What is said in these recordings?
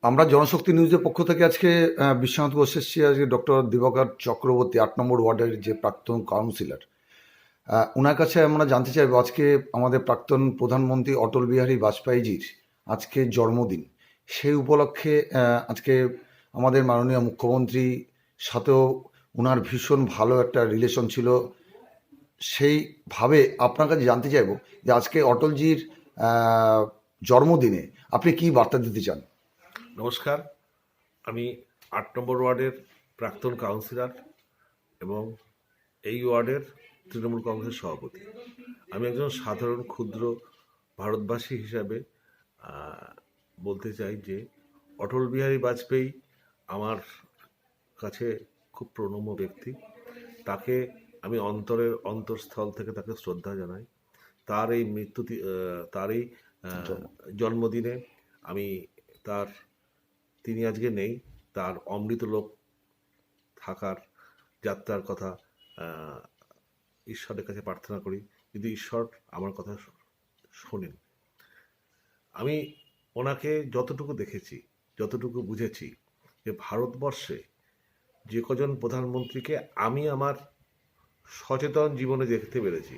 আমরা জনশক্তি নিউজের পক্ষ থেকে আজকে বিশ্বনাথ বসে এসেছি। আজকে ডক্টর দিবাকর চক্রবর্তী 8 নম্বর ওয়ার্ডের যে প্রাক্তন কাউন্সিলর, ওনার কাছে আমরা জানতে চাইব আজকে আমাদের প্রাক্তন প্রধানমন্ত্রী অটল বিহারী বাজপেয়ীজির আজকে জন্মদিন। সেই উপলক্ষে আজকে আমাদের মাননীয় মুখ্যমন্ত্রী সাথেও ওনার ভীষণ ভালো একটা রিলেশন ছিল। সেইভাবে আপনার কাছে জানতে চাইব যে আজকে অটলজির জন্মদিনে আপনি কি বার্তা দিতে চান? নমস্কার, আমি 8 নম্বর ওয়ার্ডের প্রাক্তন কাউন্সিলর এবং এই ওয়ার্ডের তৃণমূল কংগ্রেসের সভাপতি। আমি একজন সাধারণ ক্ষুদ্র ভারতবাসী হিসাবে বলতে চাই যে অটল বিহারী বাজপেয়ী আমার কাছে খুব প্রণম্য ব্যক্তি। তাকে আমি অন্তরস্থল থেকে তাকে শ্রদ্ধা জানাই। তার এই তার এই জন্মদিনে আমি তিনি আজকে নেই, তার অমৃত লোক থাকার যাত্রার কথা ঈশ্বরের কাছে প্রার্থনা করি, যদি ঈশ্বর আমার কথা শোনেন। আমি ওনাকে যতটুকু দেখেছি, যতটুকু বুঝেছি, যে ভারতবর্ষে যে কজন প্রধানমন্ত্রীকে আমি আমার সচেতন জীবনে দেখতে পেরেছি,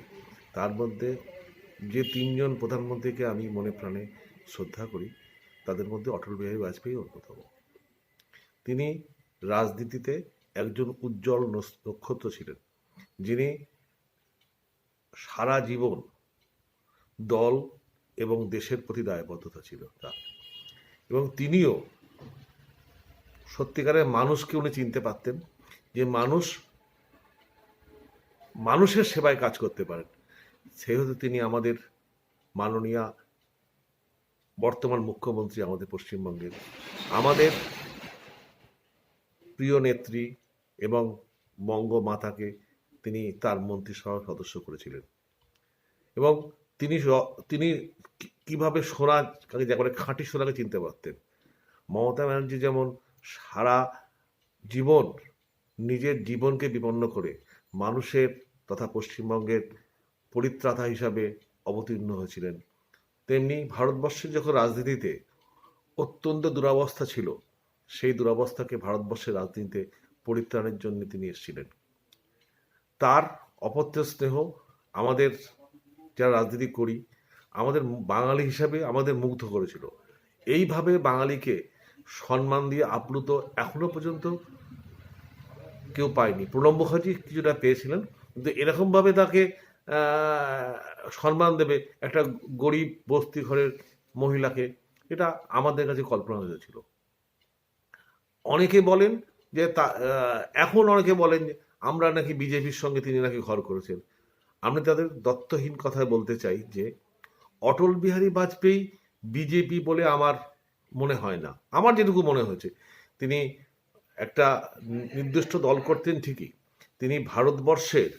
তার মধ্যে যে 3জন প্রধানমন্ত্রীকে আমি মনে প্রাণে শ্রদ্ধা করি, তাদের মধ্যে অটল বিহারী বাজপেয়ী অন্যতম। তিনি রাজনীতিতে একজন উজ্জ্বল নক্ষত্র ছিলেন, যিনি সারা জীবন দল এবং দেশের প্রতি দায়বদ্ধতা ছিল তার, এবং তিনিও সত্যিকারের মানুষকে উনি চিনতে পারতেন, যে মানুষের সেবায় কাজ করতে পারেন। সেহেতু তিনি আমাদের মাননীয় বর্তমান মুখ্যমন্ত্রী আমাদের পশ্চিমবঙ্গের, আমাদের প্রিয় নেত্রী এবং বঙ্গমাতাকে তিনি তার মন্ত্রিসভার সদস্য করেছিলেন। এবং তিনি কিভাবে সোনাকে, যাকে খাঁটি সোনাকে চিনতে পারতেন। মমতা ব্যানার্জি যেমন সারা জীবন নিজের জীবনকে বিপন্ন করে মানুষের তথা পশ্চিমবঙ্গের পরিত্রাতা হিসাবে অবতীর্ণ হয়েছিলেন, তেমনি ভারতবর্ষের যখন রাজনীতিতে অত্যন্ত দুরবস্থা ছিল, সেই দুরবস্থাকে ভারতবর্ষের রাজনীতিতে পরিত্রাণের জন্য তিনি এসেছিলেন। তার অপত্য স্নেহ আমাদের যারা রাজনীতি করি, আমাদের বাঙালি হিসাবে আমাদের মুগ্ধ করেছিল। এইভাবে বাঙালিকে সম্মান দিয়ে আপ্লুত এখনো পর্যন্ত কেউ পায়নি। প্রণব মুখার্জি কিছুটা পেয়েছিলেন, কিন্তু এরকমভাবে তাকে সম্মান দেবে একটা গরিব বস্তি ঘরের মহিলাকে, এটা আমাদের কাছে কল্পনা হয়েছিল। অনেকে বলেন যে এখন অনেকে বলেন যে আমরা নাকি বিজেপির সঙ্গে তিনি নাকি ঘর করেছেন। আমি তাদের দত্তহীন কথায় বলতে চাই যে অটল বিহারী বাজপেয়ী বিজেপি বলে আমার মনে হয় না। আমার যেটুকু মনে হয়েছে, তিনি একটা নির্দিষ্ট দল করতেন ঠিকই, তিনি ভারতবর্ষের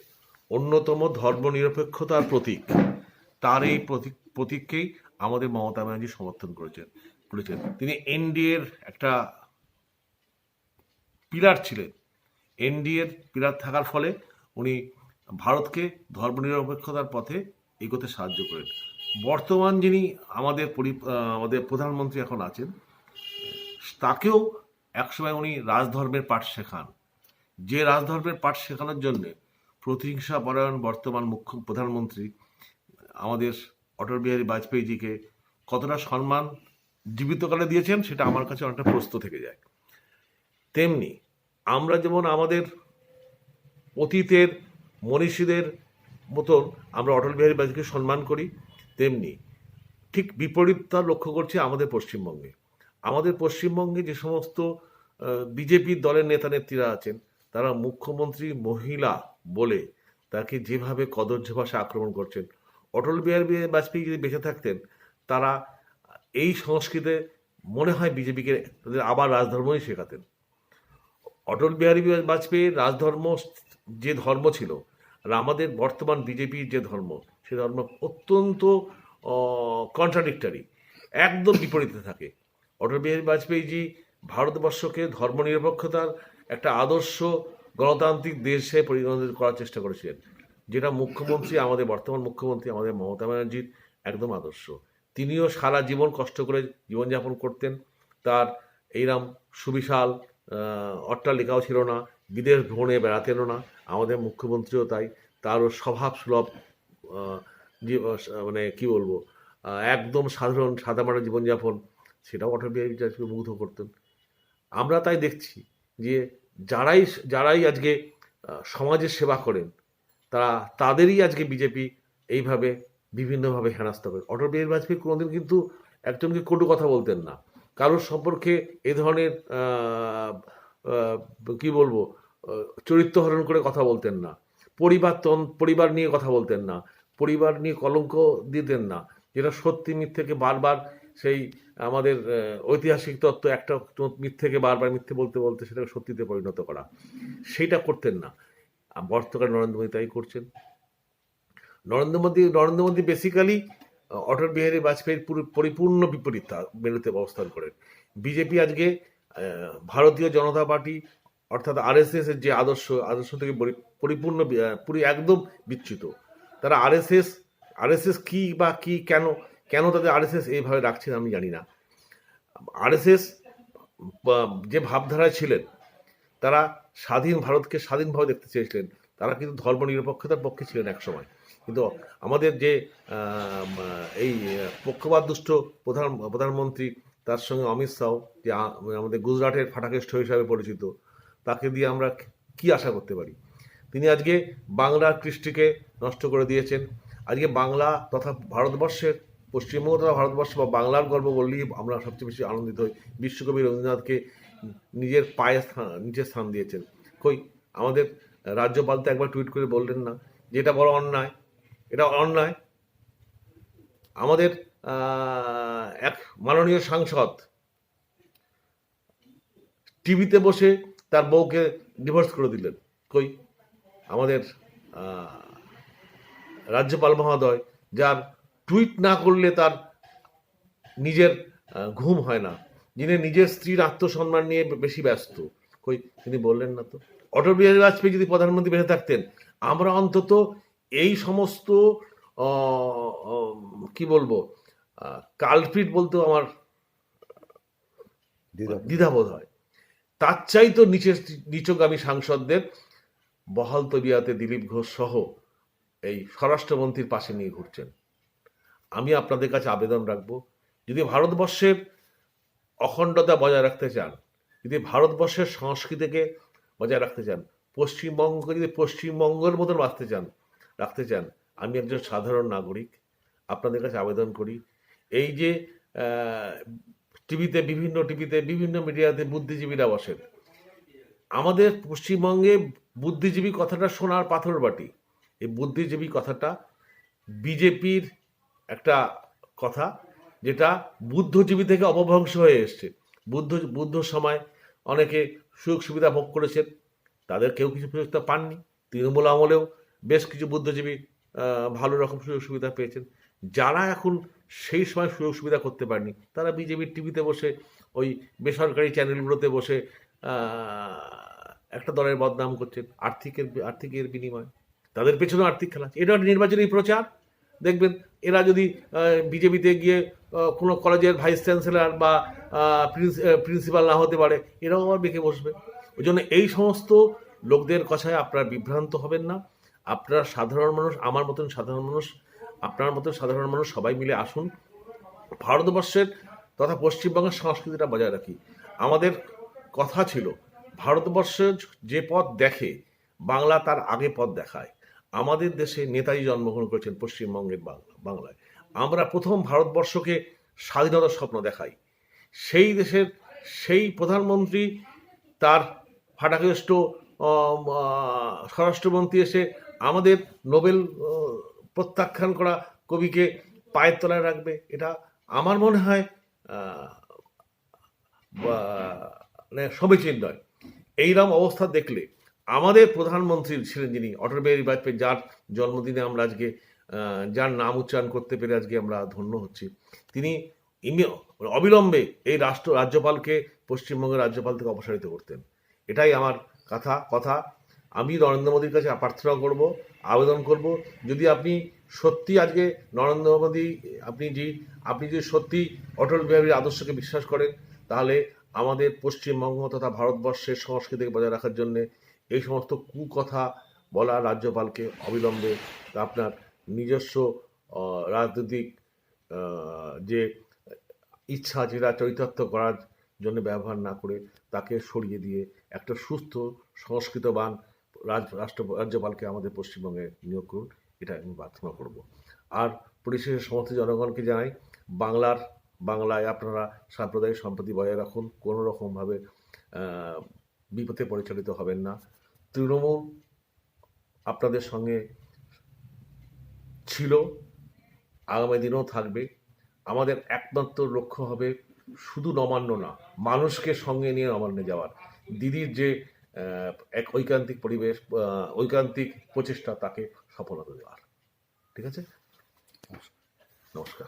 অন্যতম ধর্মনিরপেক্ষতার প্রতীক। তার এই প্রতীককেই আমাদের মমতা ব্যানার্জি সমর্থন করেছেন। তিনি এনডিএর একটা পিলার ছিলেন। এনডিএর পিলার থাকার ফলে উনি ভারতকে ধর্মনিরপেক্ষতার পথে এগোতে সাহায্য করেন। বর্তমান যিনি আমাদের প্রধানমন্ত্রী এখন আছেন, তাকেও একসময় উনি রাজধর্মের পাঠ শেখান। যে রাজধর্মের পাঠ শেখানোর জন্য প্রতিহিংসা পরায়ণ বর্তমান প্রধানমন্ত্রী আমাদের অটল বিহারী বাজপেয়ীজিকে কতটা সম্মান জীবিতকালে দিয়েছেন, সেটা আমার কাছে অনেকটা প্রশ্ন থেকে যায়। তেমনি আমরা যেমন আমাদের অতীতের মনীষীদের মতন আমরা অটল বিহারী বাজপেয়ীকে সম্মান করি, তেমনি ঠিক বিপরীতটা লক্ষ্য করছি আমাদের পশ্চিমবঙ্গে। আমাদের পশ্চিমবঙ্গে যে সমস্ত বিজেপির দলের নেতা নেত্রীরা আছেন, তারা মুখ্যমন্ত্রী মহিলা বলে তাকে যেভাবে কদর্য ভাষা আক্রমণ করছেন। অটল বিহারী বাজপেয়ী যদি বেঁচে থাকতেন, তারা এই সংস্কৃতে মনে হয় বিজেপিকে তাদের আবার রাজধর্মই শেখাতেন। অটল বিহারী বাজপেয়ীর রাজধর্ম যে ধর্ম ছিল, আর আমাদের বর্তমান বিজেপির যে ধর্ম, সে ধর্ম অত্যন্ত কন্ট্রাডিক্টরি, একদম বিপরীতে থাকে। অটল বিহারী বাজপেয়ীজি ভারতবর্ষকে ধর্মনিরপেক্ষতার একটা আদর্শ গণতান্ত্রিক দেশে পরিণত করার চেষ্টা করেছিলেন, যেটা বর্তমান মুখ্যমন্ত্রী আমাদের মমতা ব্যানার্জির একদম আদর্শ। তিনিও সারা জীবন কষ্ট করে জীবনযাপন করতেন। তার এইরকম সুবিশাল অট্টালিকাও ছিল না, বিদেশ ভ্রমণে বেড়াতেনও না। আমাদের মুখ্যমন্ত্রীও তাই, তারও স্বভাব সুলভ মানে কি বলবো, একদম সাধারণ সাদামাটা জীবনযাপন, সেটাও অটল বিহারী বাজপেয়ী মুগ্ধ করতেন। আমরা তাই দেখছি যে যারাই যারাই আজকে সমাজের সেবা করেন, তাদেরই আজকে বিজেপি এইভাবে বিভিন্নভাবে হেনস্থা করে। অটল বিহারী বাজপেয়ী কোনোদিন কিন্তু একজনকে কটু কথা বলতেন না, কারোর সম্পর্কে এ ধরনের কি বলবো, চরিত্র হরণ করে কথা বলতেন না, পরিবার নিয়ে কথা বলতেন না, পরিবার নিয়ে কলঙ্ক দিতেন না, যেটা সত্যি মিথ্যেকে বারবার সেই আমাদের ঐতিহাসিক তত্ত্ব, একটা মিথ্যেকে বারবার মিথ্যে বলতে বলতে সেটাকে সত্যিতে পরিণত করা, সেইটা করতেন না। বর্তমানে নরেন্দ্র মোদী তাই করছেন। নরেন্দ্র মোদী বেসিক্যালি অটল বিহারী বাজপেয়ীর পরিপূর্ণ বিপরীত মেরুতে অবস্থান করেন। বিজেপি আজকে ভারতীয় জনতা পার্টি অর্থাৎ আরএসএস এর যে আদর্শ থেকে পরিপূর্ণ পুরো একদম বিচ্যুত। তারা আরএসএস কি বা কি কেন তাদের আরএসএস এইভাবে রাখছেন আমি জানি না। আরএসএস যে ভাবধারায় ছিলেন, তারা স্বাধীন ভারতকে স্বাধীনভাবে দেখতে চেয়েছিলেন, তারা কিন্তু ধর্মনিরপেক্ষতার পক্ষে ছিলেন এক সময়। কিন্তু আমাদের যে এই পক্ষপাত দুষ্ট প্রধানমন্ত্রী, তার সঙ্গে অমিত শাহ, যে আমাদের গুজরাটের ফাটাকেষ্ট হিসাবে পরিচিত, তাকে দিয়ে আমরা কি আশা করতে পারি? তিনি আজকে বাংলার কৃষ্টিকে নষ্ট করে দিয়েছেন। আজকে বাংলা তথা ভারতবর্ষের, পশ্চিমবঙ্গ তথা ভারতবর্ষ বা বাংলার গর্ব বললেই আমরা সবচেয়ে বেশি আনন্দিত হই। বিশ্বকবি রবীন্দ্রনাথকে নিজের নিচে স্থান দিয়েছেন। কই আমাদের রাজ্যপাল তো একবার টুইট করে বললেন না যে এটা বড় অন্যায়, এটা অন্যায়? আমাদের এক মাননীয় সাংসদ টিভিতে বসে তার বউকে ডিভোর্স করে দিলেন। কই আমাদের রাজ্যপাল মহোদয়, যার টুইট না করলে তার নিজের ঘুম হয় না, যিনি নিজের স্ত্রীর আত্মসম্মান নিয়ে বেশি ব্যস্ত, কই তিনি বললেন না তো। অটল বিহারী বাজপেয়ী যদি প্রধানমন্ত্রী বেঁচে থাকতেন, আমরা অন্তত এই সমস্ত কি বলবো, কালপ্রিট বলতেও আমার দ্বিধাবোধ হয়। তার চাইতো নিচগামী সাংসদদের বহাল তবিয়াতে দিলীপ ঘোষ সহ এই স্বরাষ্ট্রমন্ত্রীর পাশে নিয়ে ঘুরছেন। আমি আপনাদের কাছে আবেদন রাখবো, যদি ভারতবর্ষের অখণ্ডতা বজায় রাখতে চান, যদি ভারতবর্ষের সংস্কৃতিকে বজায় রাখতে চান, পশ্চিমবঙ্গকে যদি পশ্চিমবঙ্গের মতন রাখতে চান, আমি একজন সাধারণ নাগরিক আপনাদের কাছে আবেদন করি, এই যে টিভিতে বিভিন্ন মিডিয়াতে বুদ্ধিজীবীরা বসেন, আমাদের পশ্চিমবঙ্গে বুদ্ধিজীবী কথাটা সোনার পাথর বাটি। এই বুদ্ধিজীবী কথাটা বিজেপির একটা কথা, যেটা বুদ্ধজীবী থেকে অপভ্রংশ হয়ে এসছে। বুদ্ধ সময় অনেকে সুযোগ সুবিধা ভোগ করেছেন, তাদের কেউ কিছু সুযোগ পাননি। তৃণমূল আমলেও বেশ কিছু বুদ্ধজীবী ভালো রকম সুযোগ সুবিধা পেয়েছেন। যারা এখন সেই সময় সুযোগ সুবিধা করতে পারেনি, তারা বিজেপির টিভিতে বসে, ওই বেসরকারি চ্যানেলগুলোতে বসে একটা দলের বদনাম করছেন আর্থিকের বিনিময়ে। তাদের পেছনে আর্থিক খেলা, এটা নির্বাচনী প্রচার। দেখবেন এরা যদি বিজেপিতে গিয়ে কোনো কলেজের ভাইস চ্যান্সেলর বা প্রিন্সিপাল না হতে পারে, এরাও আবার বেঁকে বসবে। ওই জন্য এই সমস্ত লোকদের কথায় আপনারা বিভ্রান্ত হবেন না। আপনারা সাধারণ মানুষ, আমার মতন সাধারণ মানুষ, আপনার মতন সাধারণ মানুষ সবাই মিলে আসুন, ভারতবর্ষের তথা পশ্চিমবঙ্গের সংস্কৃতিটা বজায় রাখি। আমাদের কথা ছিল, ভারতবর্ষের যে পথ দেখে বাংলা তার আগে পথ দেখায়। আমাদের দেশে নেতাজি জন্মগ্রহণ করেছেন পশ্চিমবঙ্গের বাংলায়। আমরা প্রথম ভারতবর্ষকে স্বাধীনতার স্বপ্ন দেখাই। সেই দেশের সেই প্রধানমন্ত্রী তার ফাটাকেষ্ট স্বরাষ্ট্রমন্ত্রী এসে আমাদের নোবেল প্রত্যাখ্যান করা কবিকে পায়ের তলায় রাখবে, এটা আমার মনে হয় মানে সমীচীন নয়। এইরকম অবস্থা দেখলে আমাদের প্রধানমন্ত্রী ছিলেন যিনি, অটল বিহারী বাজপেয়ী, যার জন্মদিনে আমরা আজকে যার নাম উচ্চারণ করতে পেরে আজকে আমরা ধন্য হচ্ছি, তিনি অবিলম্বে এই রাজ্যপালকে পশ্চিমবঙ্গের রাজ্যপাল থেকে অপসারিত করতেন। এটাই আমার কথা। আমি নরেন্দ্র মোদীর কাছে প্রার্থনা করব, আবেদন করব, যদি আপনি সত্যি আজকে নরেন্দ্র মোদী, আপনি যদি সত্যি অটল বিহারীর আদর্শকে বিশ্বাস করেন, তাহলে আমাদের পশ্চিমবঙ্গ তথা ভারতবর্ষের সংস্কৃতিকে বজায় রাখার জন্য এই সমস্ত কুকথা বলা রাজ্যপালকে অবিলম্বে আপনার নিজস্ব রাজনৈতিক যে ইচ্ছা যেটা চরিতার্থ করার জন্য ব্যবহার না করে তাকে সরিয়ে দিয়ে একটা সুস্থ সংস্কৃতবান রাজ্যপালকে আমাদের পশ্চিমবঙ্গে নিয়োগ করুন, এটা আমি প্রার্থনা করব। আর পরিশেষে সমস্ত জনগণকে জানাই, বাংলায় আপনারা সাম্প্রদায়িক সম্প্রীতি বজায় রাখুন, কোনো রকমভাবে বিপথে পরিচালিত হবেন না। তৃণমূল আপনাদের সঙ্গে ছিল, আগামী দিনেও থাকবে। আমাদের একমাত্র লক্ষ্য হবে শুধু নবান্ন না, মানুষকে সঙ্গে নিয়ে নবান্নে যাওয়ার। দিদির যে এক ঐকান্তিক পরিবেশ, ঐকান্তিক প্রচেষ্টা, তাকে সফলতা দেওয়ার। ঠিক আছে, নমস্কার।